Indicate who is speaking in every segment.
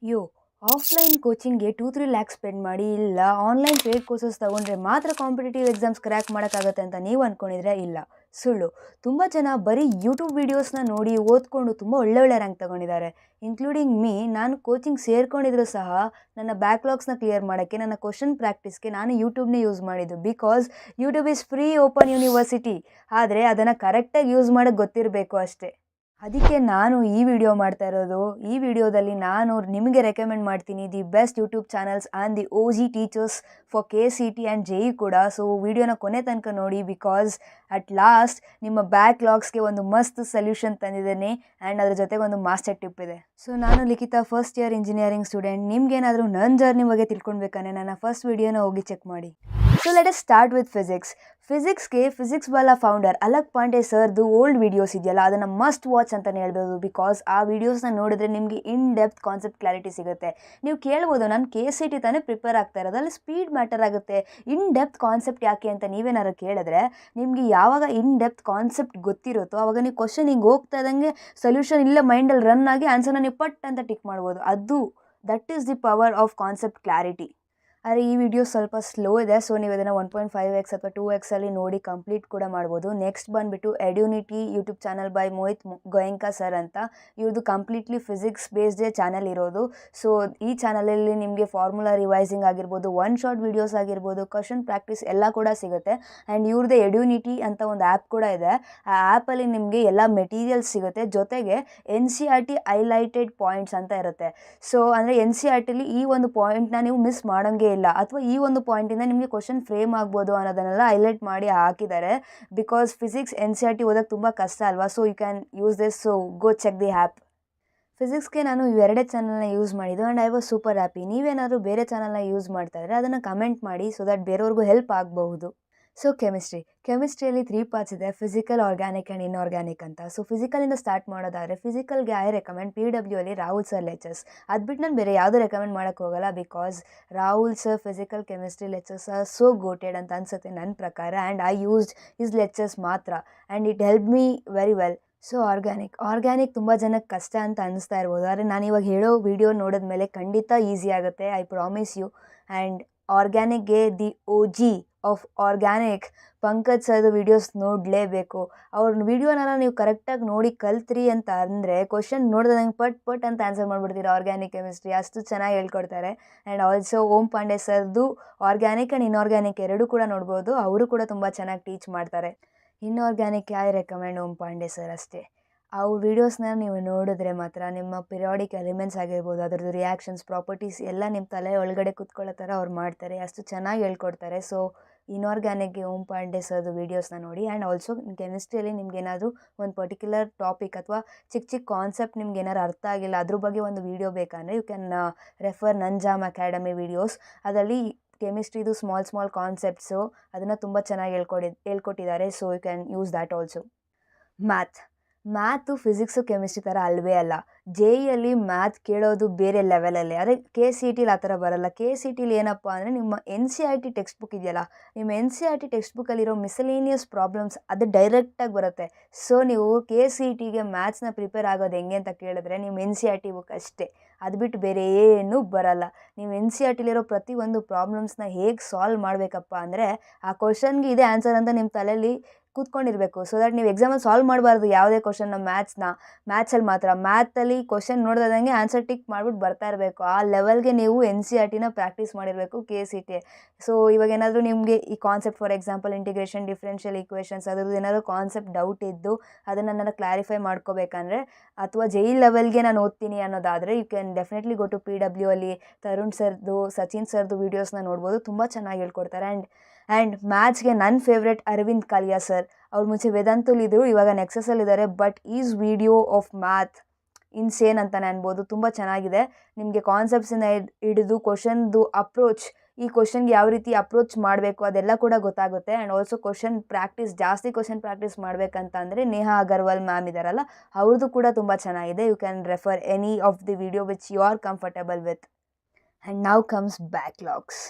Speaker 1: ಯೋ offline ಕೋಚಿಂಗ್ಗೆ 2-3 lakhs spend ಮಾಡಿ ಇಲ್ಲ online paid courses ತೊಗೊಂಡ್ರೆ ಮಾತ್ರ ಕಾಂಪಿಟೇಟಿವ್ ಎಕ್ಸಾಮ್ಸ್ ಕ್ರ್ಯಾಕ್ ಮಾಡೋಕ್ಕಾಗತ್ತೆ ಅಂತ ನೀವು ಅಂದ್ಕೊಂಡಿದ್ರೆ ಇಲ್ಲ, ಸುಳ್ಳು. ತುಂಬ ಜನ ಬರೀ ಯೂಟ್ಯೂಬ್ ವೀಡಿಯೋಸ್ನ ನೋಡಿ ಓದ್ಕೊಂಡು ತುಂಬ ಒಳ್ಳೆ ರ್ಯಾಂಕ್ ತೊಗೊಂಡಿದ್ದಾರೆ. Including me. ನಾನು ಕೋಚಿಂಗ್ ಸೇರ್ಕೊಂಡಿದ್ರು ಸಹ ನನ್ನ ಬ್ಯಾಕ್ಲಾಗ್ಸ್ನ ಕ್ಲಿಯರ್ ಮಾಡೋಕ್ಕೆ, ನನ್ನ ಕ್ವಶನ್ ಪ್ರಾಕ್ಟೀಸ್ಗೆ ನಾನು ಯೂಟ್ಯೂಬ್ನೇ ಯೂಸ್ ಮಾಡಿದ್ದು. Because YouTube is free open university. ಆದರೆ ಅದನ್ನು ಕರೆಕ್ಟಾಗಿ ಯೂಸ್ ಮಾಡೋಕ್ಕೆ ಗೊತ್ತಿರಬೇಕು ಅಷ್ಟೇ. ಅದಕ್ಕೆ ನಾನು ಈ ವಿಡಿಯೋ ಮಾಡ್ತಾ ಇರೋದು. ಈ ವಿಡಿಯೋದಲ್ಲಿ ನಾನು ನಿಮಗೆ ರೆಕಮೆಂಡ್ ಮಾಡ್ತೀನಿ the best YouTube channels and the OG teachers for KCET and JEE ಕೂಡ. ಸೊ ವಿಡಿಯೋನ ಕೊನೆ ತನಕ ನೋಡಿ, ಬಿಕಾಸ್ ಅಟ್ ಲಾಸ್ಟ್ ನಿಮ್ಮ ಬ್ಯಾಕ್ಲಾಗ್ಸ್ಗೆ ಒಂದು ಮಸ್ತ್ ಸೊಲ್ಯೂಷನ್ ತಂದಿದ್ದೇನೆ ಆ್ಯಂಡ್ ಅದ್ರ ಜೊತೆಗೆ ಒಂದು ಮಾಸ್ಟರ್ ಟಿಪ್ ಇದೆ. ಸೊ ನಾನು ಲಿಖಿತ, ಫಸ್ಟ್ ಇಯರ್ ಇಂಜಿನಿಯರಿಂಗ್ ಸ್ಟೂಡೆಂಟ್. ನಿಮ್ಗೇನಾದರೂ ನನ್ನ ಜರ್ನಿ ಬಗ್ಗೆ ತಿಳ್ಕೊಳ್ಬೇಕಾದ್ರೆ ನನ್ನ ಫಸ್ಟ್ ವಿಡಿಯೋನ ಹೋಗಿ ಚೆಕ್ ಮಾಡಿ. So let us start with physics. Physics Wallah founder Alakh Pandey ಸರ್ದು ಓಲ್ಡ್ ವೀಡಿಯೋಸ್ ಇದೆಯಲ್ಲ, ಅದನ್ನು ಮಸ್ಟ್ ವಾಚ್ ಅಂತಲೇ ಹೇಳ್ಬೋದು. ಬಿಕಾಸ್ ಆ ವೀಡಿಯೋಸ್ನ ನೋಡಿದ್ರೆ ನಿಮಗೆ ಇನ್ ಡೆಪ್ತ್ ಕಾನ್ಸೆಪ್ಟ್ ಕ್ಲಾರಿಟಿ ಸಿಗುತ್ತೆ. ನೀವು ಕೇಳ್ಬೋದು, ನಾನು KCET ತಾನೇ ಪ್ರಿಪೇರ್ ಆಗ್ತಾ ಇರೋದು, ಅಲ್ಲಿ ಸ್ಪೀಡ್ ಮ್ಯಾಟರ್ ಆಗುತ್ತೆ, ಇನ್ ಡೆಪ್ತ್ ಕಾನ್ಸೆಪ್ಟ್ ಯಾಕೆ ಅಂತ ನೀವೇನಾರು ಕೇಳಿದ್ರೆ, ನಿಮಗೆ ಯಾವಾಗ ಇನ್ ಡೆಪ್ತ್ ಕಾನ್ಸೆಪ್ಟ್ ಗೊತ್ತಿರುತ್ತೋ ಆವಾಗ ನೀವು ಕ್ವಶನ್ ಹಿಂಗೆ ಹೋಗ್ತಾ ಇದ್ದಂಗೆ ಸೊಲ್ಯೂಷನ್ ಇಲ್ಲ ಮೈಂಡಲ್ಲಿ ರನ್ ಆಗಿ ಆನ್ಸರ್ನ ನೀವು ಪಟ್ ಅಂತ ಟಿಕ್ ಮಾಡ್ಬೋದು. That is the power of concept clarity. ಆದರೆ ಈ ವಿಡಿಯೋ ಸ್ವಲ್ಪ ಸ್ಲೋ ಇದೆ, ಸೊ ನೀವು ಇದನ್ನು 1.5x ಅಥವಾ 2x ಅಲ್ಲಿ ನೋಡಿ ಕಂಪ್ಲೀಟ್ ಕೂಡ ಮಾಡ್ಬೋದು. ನೆಕ್ಸ್ಟ್ ಬಂದುಬಿಟ್ಟು Edunity YouTube channel by Mohit Goyanka sir ಅಂತ. ಇವ್ರದ್ದು ಕಂಪ್ಲೀಟ್ಲಿ ಫಿಸಿಕ್ಸ್ ಬೇಸ್ಡೇ ಚಾನಲ್ ಇರೋದು. ಸೊ ಈ ಚಾನಲಲ್ಲಿ ನಿಮಗೆ ಫಾರ್ಮುಲಾ ರಿವೈಸಿಂಗ್ ಆಗಿರ್ಬೋದು, ಒನ್ ಶಾರ್ಟ್ ವೀಡಿಯೋಸ್ ಆಗಿರ್ಬೋದು, ಕ್ವಶನ್ ಪ್ರಾಕ್ಟೀಸ್ ಎಲ್ಲ ಕೂಡ ಸಿಗುತ್ತೆ. ಆ್ಯಂಡ್ ಇವ್ರದ್ದು ಎಡ್ಯುನಿಟಿ ಅಂತ ಒಂದು ಆ್ಯಪ್ ಕೂಡ ಇದೆ. ಆ ಆ್ಯಪಲ್ಲಿ ನಿಮಗೆ ಎಲ್ಲ ಮೆಟೀರಿಯಲ್ಸ್ ಸಿಗುತ್ತೆ, ಜೊತೆಗೆ NCERT ಹೈಲೈಟೆಡ್ ಪಾಯಿಂಟ್ಸ್ ಅಂತ ಇರುತ್ತೆ. ಸೊ ಅಂದರೆ NCERTಲಿ ಈ ಒಂದು ಪಾಯಿಂಟ್ನ ನೀವು ಮಿಸ್ ಮಾಡೋಂಗೆ ಇಲ್ಲ, ಅಥವಾ ಈ ಒಂದು ಪಾಯಿಂಟಿಂದ ನಿಮಗೆ ಕ್ವಶನ್ ಫ್ರೇಮ್ ಆಗ್ಬೋದು ಅನ್ನೋದನ್ನೆಲ್ಲ ಹೈಲೈಟ್ ಮಾಡಿ ಹಾಕಿದ್ದಾರೆ. ಬಿಕಾಸ್ ಫಿಸಿಕ್ಸ್ NCERT ಓದೋಕ್ಕೆ ತುಂಬ ಕಷ್ಟ ಅಲ್ವಾ. So you can use this, so go check the app. ಫಿಸಿಕ್ಸ್ಗೆ ನಾನು ಇವೆರಡೇ ಚಾನಲ್ನ ಯೂಸ್ ಮಾಡಿದ್ದು and I was super happy. ನೀವೇನಾದರೂ ಬೇರೆ ಚಾನಲ್ನ ಯೂಸ್ ಮಾಡ್ತಾ ಇದ್ದರೆ ಅದನ್ನು ಕಮೆಂಟ್ ಮಾಡಿ, ಸೊ ದಟ್ ಬೇರೆಯವ್ರಿಗೂ ಹೆಲ್ಪ್ ಆಗಬಹುದು. ಸೊ ಕೆಮಿಸ್ಟ್ರಿಯಲ್ಲಿ 3 ಪಾರ್ಟ್ಸ್ ಇದೆ: ಫಿಸಿಕಲ್, ಆರ್ಗ್ಯಾನಿಕ್ ಆ್ಯಂಡ್ ಇನ್ಆರ್ಗ್ಯಾನಿಕ್ ಅಂತ. ಸೊ ಫಿಸಿಕಲಿಂದ ಸ್ಟಾರ್ಟ್ ಮಾಡೋದಾದರೆ, ಫಿಸಿಕಲ್ಗೆ ಐ ರೆಕಮೆಂಡ್ PW ಅಲ್ಲಿ ರಾಹುಲ್ ಸರ್ ಲೆಕ್ಚರ್ಸ್. ಅದು ಬಿಟ್ಟು ನಾನು ಬೇರೆ ಯಾವುದೂ ರೆಕಮೆಂಡ್ ಮಾಡೋಕ್ಕೆ ಹೋಗಲ್ಲ, because Rahul sir physical chemistry lectures are so goated ಅಂತ ಅನಿಸುತ್ತೆ ನನ್ನ ಪ್ರಕಾರ. And I used his lectures ಮಾತ್ರ and it help me very well. So organic ತುಂಬ ಜನಕ್ಕೆ ಕಷ್ಟ ಅಂತ ಅನ್ನಿಸ್ತಾ ಇರ್ಬೋದು, ಆದರೆ ನಾನು ಇವಾಗ ಹೇಳೋ ವಿಡಿಯೋ ನೋಡಿದ್ಮೇಲೆ ಖಂಡಿತ ಈಸಿ ಆಗುತ್ತೆ, ಐ ಪ್ರಾಮಿಸ್ ಯು. ಆ್ಯಂಡ್ ಆರ್ಗ್ಯಾನಿಕ್ಗೆ the OG of organic Pankaj ಸರ್ದು ವೀಡಿಯೋಸ್ ನೋಡಲೇಬೇಕು. ಅವ್ರ ವೀಡಿಯೋನೆಲ್ಲ ನೀವು ಕರೆಕ್ಟಾಗಿ ನೋಡಿ ಕಲ್ತ್ರಿ ಅಂತ ಅಂದರೆ ಕ್ವಶನ್ ನೋಡಿದಂಗೆ ಪಟ್ ಅಂತ ಆನ್ಸರ್ ಮಾಡಿಬಿಡ್ತೀರ. ಆರ್ಗ್ಯಾನಿಕ್ ಕೆಮಿಸ್ಟ್ರಿ ಅಷ್ಟು ಚೆನ್ನಾಗಿ ಹೇಳ್ಕೊಡ್ತಾರೆ. ಆ್ಯಂಡ್ ಆಲ್ಸೋ ಓಂ ಪಾಂಡೆ ಸರ್ದು ಆರ್ಗ್ಯಾನಿಕ್ ಆ್ಯಂಡ್ ಇನ್ಆರ್ಗ್ಯಾನಿಕ್ ಎರಡೂ ಕೂಡ ನೋಡ್ಬೋದು, ಅವರು ಕೂಡ ತುಂಬ ಚೆನ್ನಾಗಿ ಟೀಚ್ ಮಾಡ್ತಾರೆ. Inorganic I recommend Om Pandey sir ಅಷ್ಟೇ. ಅವ್ರ ವೀಡಿಯೋಸ್ನ ನೀವು ನೋಡಿದ್ರೆ ಮಾತ್ರ ನಿಮ್ಮ ಪಿರಿಯಾಡಿಕ್ ಎಲಿಮೆಂಟ್ಸ್ ಆಗಿರ್ಬೋದು, ಅದರದ್ದು ರಿಯಾಕ್ಷನ್ಸ್, ಪ್ರಾಪರ್ಟೀಸ್ ಎಲ್ಲ ನಿಮ್ಮ ತಲೆ ಒಳಗಡೆ ಕೂತ್ಕೊಳ್ಳೋ ಥರ ಅವ್ರು ಮಾಡ್ತಾರೆ, ಅಷ್ಟು ಚೆನ್ನಾಗಿ ಹೇಳ್ಕೊಡ್ತಾರೆ. ಸೊ ಇನ್ಆರ್ಗ್ಯಾನಿಕ್ಗೆ ಓಂ ಪಾಂಡೆ ಸರ್ದು ವೀಡಿಯೋಸ್ನ ನೋಡಿ. ಆ್ಯಂಡ್ ಆಲ್ಸೋ ಕೆಮಿಸ್ಟ್ರಿಯಲ್ಲಿ ನಿಮ್ಗೇನಾದರೂ ಒಂದು ಪರ್ಟಿಕ್ಯುಲರ್ ಟಾಪಿಕ್ ಅಥವಾ ಚಿಕ್ಕ ಕಾನ್ಸೆಪ್ಟ್ ನಿಮ್ಗೆ ಏನಾದ್ರು ಅರ್ಥ ಆಗಿಲ್ಲ, ಅದ್ರ ಬಗ್ಗೆ ಒಂದು ವೀಡಿಯೋ ಬೇಕಂದರೆ you can refer Najam academy videos. ಅದರಲ್ಲಿ ಕೆಮಿಸ್ಟ್ರಿದು ಸ್ಮಾಲ್ ಕಾನ್ಸೆಪ್ಟ್ಸು ಅದನ್ನು ತುಂಬ ಚೆನ್ನಾಗಿ ಹೇಳ್ಕೊಟ್ಟಿದ್ದಾರೆ. So you can use that also. Math physics chemistry ಥರ ಅಲ್ವೇ ಅಲ್ಲ. JEಯಲ್ಲಿ ಮ್ಯಾಥ್ ಕೇಳೋದು ಬೇರೆ ಲೆವೆಲಲ್ಲಿ, ಆದರೆ KCETಲಿ ಆ ಥರ ಬರೋಲ್ಲ. KCETಲಿ ಏನಪ್ಪ ಅಂದರೆ ನಿಮ್ಮ NCERT ಟೆಕ್ಸ್ಟ್ ಬುಕ್ ಇದೆಯಲ್ಲ, ನಿಮ್ಮ NCERT ಟೆಕ್ಸ್ಟ್ ಬುಕ್ಕಲ್ಲಿರೋ ಮಿಸಲೇನಿಯಸ್ ಪ್ರಾಬ್ಲಮ್ಸ್ ಅದು ಡೈರೆಕ್ಟಾಗಿ ಬರುತ್ತೆ. ಸೊ ನೀವು KCETಗೆ ಮ್ಯಾಥ್ಸ್ನ ಪ್ರಿಪೇರ್ ಆಗೋದು ಹೆಂಗೆ ಅಂತ ಕೇಳಿದ್ರೆ ನಿಮ್ಮ NCERT ಬುಕ್ ಅಷ್ಟೇ, ಅದು ಬಿಟ್ಟು ಬೇರೆ ಏನೂ ಬರಲ್ಲ. ನೀವು NCERTಲಿರೋ ಪ್ರತಿಯೊಂದು ಪ್ರಾಬ್ಲಮ್ಸ್ನ ಹೇಗೆ ಸಾಲ್ವ್ ಮಾಡಬೇಕಪ್ಪ ಅಂದರೆ ಆ ಕ್ವಶನ್ಗೆ ಇದೇ ಆನ್ಸರ್ ಅಂತ ನಿಮ್ಮ ತಲೆಯಲ್ಲಿ ಕೂತ್ಕೊಂಡಿರಬೇಕು. ಸೊ ದಟ್ ನೀವು ಎಕ್ಸಾಮಲ್ಲಿ ಸಾಲ್ವ್ ಮಾಡಬಾರ್ದು ಯಾವುದೇ ಕ್ವಶನ್ನ ಮ್ಯಾಥ್ಸಲ್ಲಿ ಮಾತ್ರ. ಮ್ಯಾಥಲ್ಲಿ ಕ್ವಶನ್ ನೋಡ್ದಂಗೆ ಆನ್ಸರ್ ಟಿಕ್ ಮಾಡಿಬಿಟ್ಟು ಬರ್ತಾ ಇರಬೇಕು. ಆ ಲೆವೆಲ್ಗೆ ನೀವು NCERTನ ಪ್ರಾಕ್ಟೀಸ್ ಮಾಡಿರಬೇಕು KCET. ಸೊ ಇವಾಗ ಏನಾದರೂ ನಿಮಗೆ ಈ concept, for example integration, differential equations, ಅದ್ರದ್ದು ಏನಾದರೂ ಕಾನ್ಸೆಪ್ಟ್ ಡೌಟ್ ಇದ್ದು ಅದನ್ನು ನಾನು ಕ್ಲಾರಿಫೈ ಮಾಡ್ಕೋಬೇಕಂದ್ರೆ, ಅಥವಾ JEE ಲೆವೆಲ್ಗೆ ನಾನು ಓದ್ತೀನಿ ಅನ್ನೋದಾದರೆ you can definitely go to PW ಅಲ್ಲಿ ತರುಣ್ ಸರ್ದು, ಸಚಿನ್ ಸರ್ದು ವೀಡಿಯೋಸ್ನ ನೋಡ್ಬೋದು, ತುಂಬ ಚೆನ್ನಾಗಿ ಹೇಳ್ಕೊಡ್ತಾರೆ. ಆ್ಯಂಡ್ ಮ್ಯಾಥ್ಸ್ಗೆ ನನ್ನ ಫೇವ್ರೆಟ್ ಅರವಿಂದ್ ಕಾಲಿಯಾ ಸರ್. ಅವ್ರು ಮುಂಚೆ ವೇದಾಂತಲ್ಲಿದ್ದರು, ಇವಾಗ ನೆಕ್ಸಸಲ್ಲಿದ್ದಾರೆ. But is video of math insane ಅಂತಲೇ ಅನ್ಬೋದು, ತುಂಬ ಚೆನ್ನಾಗಿದೆ. ನಿಮಗೆ ಕಾನ್ಸೆಪ್ಟ್ಸಿಂದ ಹಿಡಿದು ಕ್ವಶನ್ದು ಅಪ್ರೋಚ್, ಈ ಕ್ವಶನ್ಗೆ ಯಾವ ರೀತಿ ಅಪ್ರೋಚ್ ಮಾಡಬೇಕು ಅದೆಲ್ಲ ಕೂಡ ಗೊತ್ತಾಗುತ್ತೆ. ಆ್ಯಂಡ್ ಆಲ್ಸೋ ಜಾಸ್ತಿ ಕ್ವಶನ್ ಪ್ರಾಕ್ಟೀಸ್ ಮಾಡಬೇಕಂತ ಅಂದರೆ ನೇಹಾ ಅಗರ್ವಾಲ್ ಮ್ಯಾಮ್ ಇದ್ದಾರಲ್ಲ, ಅವ್ರದ್ದು ಕೂಡ ತುಂಬ ಚೆನ್ನಾಗಿದೆ. You can refer any of the video which you are comfortable with. And now comes backlogs.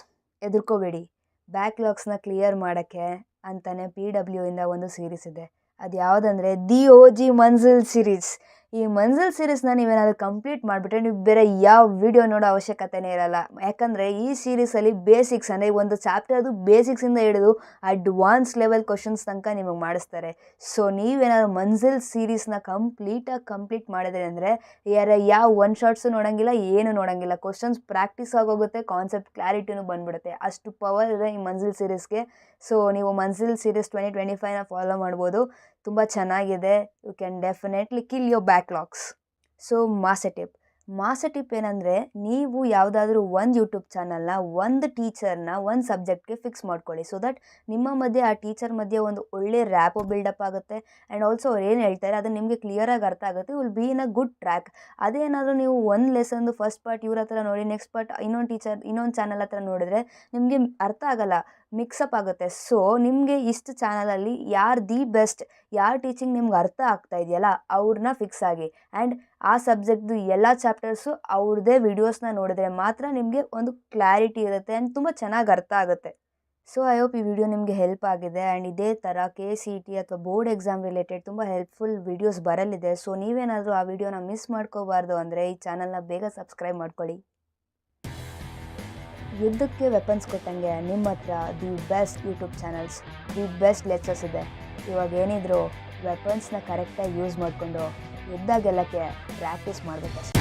Speaker 1: ಎದುರ್ಕೋಬೇಡಿ, ಬ್ಯಾಕ್ಲಾಗ್ಸ್ನ ಕ್ಲಿಯರ್ ಮಾಡೋಕ್ಕೆ ಅಂತಲೇ PW ಇಂದ ಒಂದು ಸೀರೀಸ್ ಇದೆ. ಅದು ಯಾವುದಂದರೆ ದಿ OG ಮಂಜಿಲ್ ಸೀರೀಸ್. ಈ ಮಂಜಿಲ್ ಸೀರೀಸ್ನ ನೀವೇನಾದರೂ ಕಂಪ್ಲೀಟ್ ಮಾಡಿಬಿಟ್ರೆ ನೀವು ಬೇರೆ ಯಾವ ವಿಡಿಯೋ ನೋಡೋ ಅವಶ್ಯಕತೆನೇ ಇರಲ್ಲ. ಯಾಕಂದರೆ ಈ ಸೀರೀಸಲ್ಲಿ ಬೇಸಿಕ್ಸ್ ಅಂದರೆ ಒಂದು ಚಾಪ್ಟರ್ದು ಬೇಸಿಕ್ಸಿಂದ ಹಿಡಿದು ಅಡ್ವಾನ್ಸ್ ಲೆವೆಲ್ ಕ್ವಶನ್ಸ್ ತನಕ ನಿಮಗೆ ಮಾಡಿಸ್ತಾರೆ. ಸೊ ನೀವೇನಾದ್ರು ಮಂಜಿಲ್ ಸೀರೀಸ್ನ ಕಂಪ್ಲೀಟ್ ಮಾಡಿದ್ರಿ ಅಂದರೆ ಯಾವ ಒನ್ ಶಾರ್ಟ್ಸು ನೋಡೋಂಗಿಲ್ಲ, ಏನು ನೋಡೋಂಗಿಲ್ಲ. ಕ್ವಶನ್ಸ್ ಪ್ರಾಕ್ಟೀಸ್ ಆಗೋಗುತ್ತೆ, ಕಾನ್ಸೆಪ್ಟ್ ಕ್ಲಾರಿಟಿನೂ ಬಂದ್ಬಿಡುತ್ತೆ. ಅಷ್ಟು ಪವರ್ ಇದೆ ಈ ಮಂಜಿಲ್ ಸೀರೀಸ್ಗೆ. ಸೊ ನೀವು ಮಂಜಿಲ್ ಸೀರೀಸ್ 2025ನ ಫಾಲೋ ಮಾಡ್ಬೋದು. ತುಂಬ ಚೆನ್ನಾಗಿದೆ. You can definitely kill your backlogs. So master tip ಏನಂದರೆ, ನೀವು ಯಾವುದಾದ್ರೂ ಒಂದು ಯೂಟ್ಯೂಬ್ ಚಾನಲ್ನ, ಒಂದು ಟೀಚರ್ನ ಒಂದು ಸಬ್ಜೆಕ್ಟ್ಗೆ ಫಿಕ್ಸ್ ಮಾಡ್ಕೊಳ್ಳಿ. ಸೊ ದಟ್ ನಿಮ್ಮ ಮಧ್ಯೆ ಆ ಟೀಚರ್ ಮಧ್ಯೆ ಒಂದು ಒಳ್ಳೆ ರ್ಯಾಪೋ ಬಿಲ್ಡಪ್ ಆಗುತ್ತೆ. ಆ್ಯಂಡ್ ಆಲ್ಸೋ ಅವ್ರು ಏನು ಹೇಳ್ತಾರೆ ಅದು ನಿಮಗೆ ಕ್ಲಿಯರಾಗಿ ಅರ್ಥ ಆಗುತ್ತೆ. Will be in a good track. ಅದೇನಾದರೂ ನೀವು ಒಂದು ಲೆಸನ್ದು ಫಸ್ಟ್ ಪಾರ್ಟ್ ಇವ್ರ ಹತ್ರ ನೋಡಿ, ನೆಕ್ಸ್ಟ್ ಪಾರ್ಟ್ ಇನ್ನೊಂದು ಚಾನಲ್ ಹತ್ರ ನೋಡಿದ್ರೆ ನಿಮಗೆ ಅರ್ಥ ಆಗಲ್ಲ, ಮಿಕ್ಸಪ್ ಆಗುತ್ತೆ. ಸೊ ನಿಮಗೆ ಇಷ್ಟು ಚಾನಲಲ್ಲಿ ಯಾರು ದಿ ಬೆಸ್ಟ್, ಯಾರ ಟೀಚಿಂಗ್ ನಿಮ್ಗೆ ಅರ್ಥ ಆಗ್ತಾ ಇದೆಯಲ್ಲ ಅವ್ರನ್ನ ಫಿಕ್ಸ್ ಆಗಿ. ಆ್ಯಂಡ್ ಆ ಸಬ್ಜೆಕ್ಟ್ದು ಎಲ್ಲ ಚಾಪ್ಟರ್ಸು ಅವ್ರದ್ದೇ ವಿಡಿಯೋಸ್ನ ನೋಡಿದ್ರೆ ಮಾತ್ರ ನಿಮಗೆ ಒಂದು ಕ್ಲಾರಿಟಿ ಇರುತ್ತೆ ಆ್ಯಂಡ್ ತುಂಬ ಚೆನ್ನಾಗಿ ಅರ್ಥ ಆಗುತ್ತೆ. ಸೊ ಐ ಹೋಪ್ ಈ ವಿಡಿಯೋ ನಿಮಗೆ ಹೆಲ್ಪ್ ಆಗಿದೆ. ಆ್ಯಂಡ್ ಇದೇ ಥರ KCET ಅಥವಾ ಬೋರ್ಡ್ ಎಕ್ಸಾಮ್ ರಿಲೇಟೆಡ್ ತುಂಬ ಹೆಲ್ಪ್ಫುಲ್ ವಿಡಿಯೋಸ್ ಬರಲಿದೆ. ಸೊ ನೀವೇನಾದರೂ ಆ ವಿಡಿಯೋನ ಮಿಸ್ ಮಾಡ್ಕೋಬಾರ್ದು ಅಂದರೆ ಈ ಚಾನಲ್ನ ಬೇಗ ಸಬ್ಸ್ಕ್ರೈಬ್ ಮಾಡ್ಕೊಳ್ಳಿ. ಯುದ್ಧಕ್ಕೆ ವೆಪನ್ಸ್ ಕೊಟ್ಟಂಗೆ ನಿಮ್ಮ ಹತ್ರ the best YouTube channels, the best lectures ಇದೆ. ಇವಾಗ ಏನಿದ್ರು ವೆಪನ್ಸ್ನ ಕರೆಕ್ಟಾಗಿ ಯೂಸ್ ಮಾಡಿಕೊಂಡು ಯುದ್ಧ ಗೆಲ್ಲಕ್ಕೆ ಪ್ರಾಕ್ಟೀಸ್ ಮಾಡಬೇಕಷ್ಟೆ.